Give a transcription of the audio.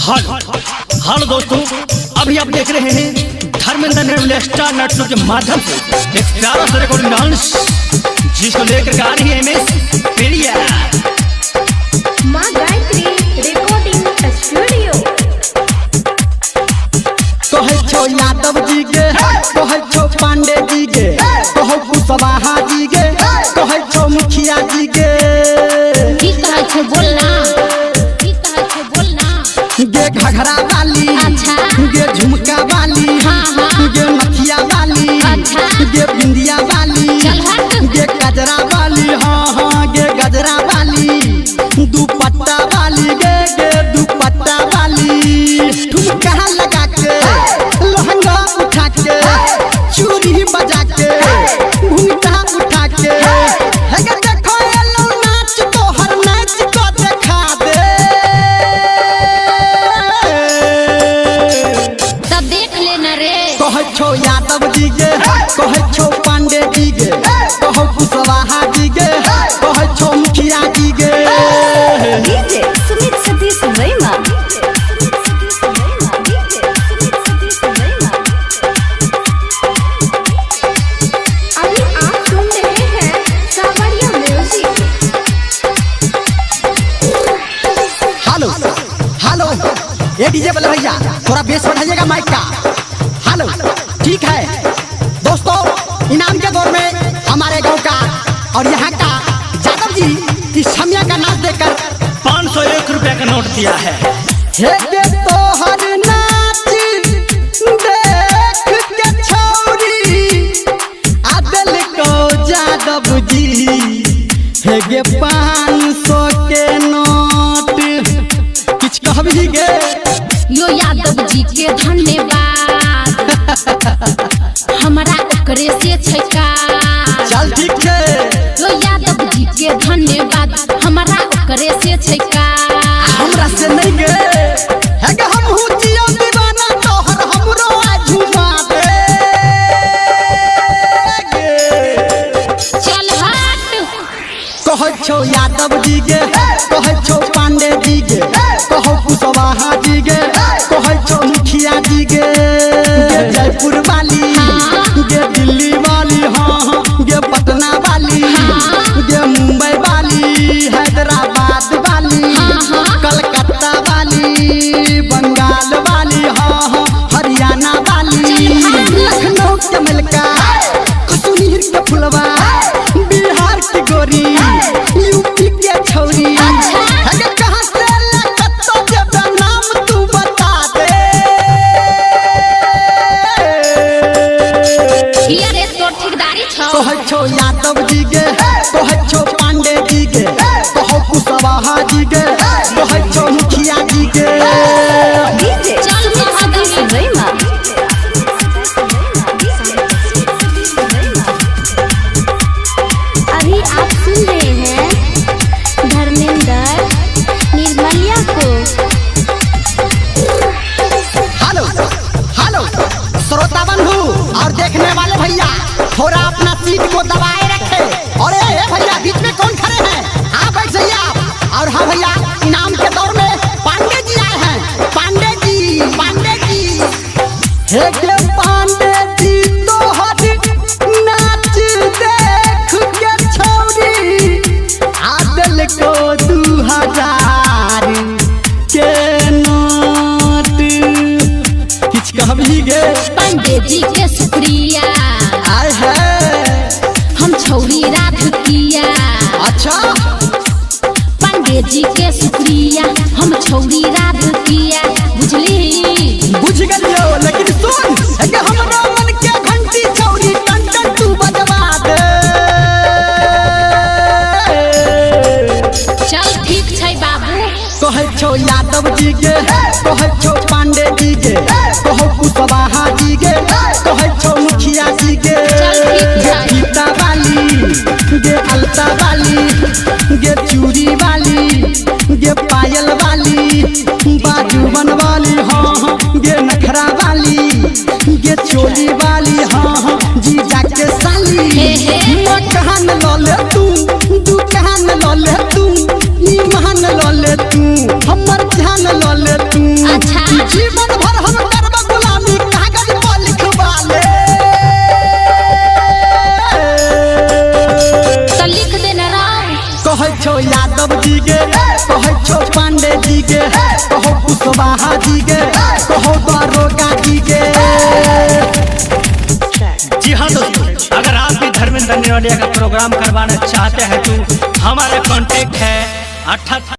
Hello दोस्तों, अभी आप देख रहे हैं धर्मेंद्र निर्मल स्टार नट्स के माध्यम से एक प्यारा सा रिकॉर्डिंग डांस जिसको लेकर आ रही है एमएस प्रिया। मां गायत्री रिकॉर्डिंग स्टूडियो। कहे छो यादव जी के, कहे छो पांडे जी के, कहो कुशवाहा जी के, कहे छो मुखिया जी के। की कहे छो बोलना, की कहे छो बोलना। गे घघरा वाली, अच्छा। गे झुमका वाली, हाँ। गे नथिया वाली, अच्छा। गे बिंदिया वाली, गे गजरा वाली, हाँ गे गजरा वाली, दुपट्टा वाली, गे दुपट्टा वाली। ठुमका लगा के, लहंगा उठा के, चूड़ी बजा के, घूंघटा उठा के, देखो ये लो नाच तो हर नाच को दिखा दे। तब देख लेना रे। कहे छो यादव जी के, कहे छो पांडे जी के, कहो कुशवाहा जी के, कहे छो मुखिया जी के। डीजे सुमित सतीश वर्मा। अभी आप सुन रहे हैं सावरिया म्यूजिक। हेलो हेलो, ये डीजे वाले भैया थोड़ा बेस बढ़ाइएगा माइक का। हेलो, ठीक है दोस्तों, इनाम के दौर में हमारे गांव का और यहाँ का यादव जी इस समय का नाच देकर 501 रुपया का नोट दिया है। हे गे तोहर नाच देख के छौरी आदल को यादव जी। हे गे 500 के नोट किछ कहबी गे। यो यादव जी के धन्यवाद, हमारा ओकरे से छैका। चल ठीक है, यो यादव जी के धन्यवाद, हमारा ओकरे से छैका। हमरा से नहीं गे। हे गे हम हूँ जियो दीवाना तोहर हमरो आ झुमा दे गे। चल हट। कहे छो यादव जी के, कहे छो पांडे जी के, कहो कुशवाहा जी के, कहे छो मुखिया जी के। गे जयपुर वाली, गे दिल्ली वाली, हाँ गे पटना वाली, गे मुंबई वाली, हैदराबाद वाली, कलकत्ता वाली, बंगाल वाली, हाँ हरियाणा वाली, लखनऊ के मलका, कश्मीर के फुलवा, बिहार की गोरी, यूपी के छौरी। अगर कहाँ से लकत्तो जब नाम तू बता दे। रे तो ठेकेदारी छौ। कहे छो यादव जी के, कहे छो पांडे जी के, कहो कुशवाहा जी के, कहे छो मुखिया जी के। चल सतीश वर्मा। अभी आप सुन रहे हैं धर्मेंद्र निर्मलिया को। हेलो हेलो श्रोता बंधु और देखने वाले भैया, थोड़ा अपना सीट को दबाए रखे। और ए भैया बीच में कौन खड़े हैं? हाँ बैठ जाइए आप। और हाँ भैया, इनाम के दौर में पांडे जी आए हैं। पांडे जी, पांडे जी, हे गे पांडे जी तो हर नाच देख के छौरी आदल को 2000 के नोट किछ कहबी गे। पांडे जी के शुक्रिया, आय है हम छौरी राध किया। अच्छा, पांडे जी के शुक्रिया, हम छौरी राध किया। बुझली? बुझ गलियो, लेकिन सुन कि हमरा मन के घंटी छौरी टन टन तू बजवा दे। चल ठीक छै बाबू। कहे छो यादव जी के, कहे छो पांडे जी के, कहो कुशवाहा जी के, कहे छो मुखिया जी के। गे गीता वाली, गे अलता वाली, गे चूड़ी वाली, गे पायल वाली, बाजूबन वाली, हाँ गे नखरा वाली, गे चोली वाली, हाँ जीजा के साली। मैं कहान लो ले तू, तू कहान लो ले तू, ईमान लो ले तू, हमर ध्यान लो ले तू। जी के, कहो कुशवाहा जी के, कहो दारोगा जी के। जी हाँ दोस्तों, अगर आप भी धर्मेंद्र निर्मलिया का प्रोग्राम करवाना चाहते हैं तो हमारा कॉन्टेक्ट है 88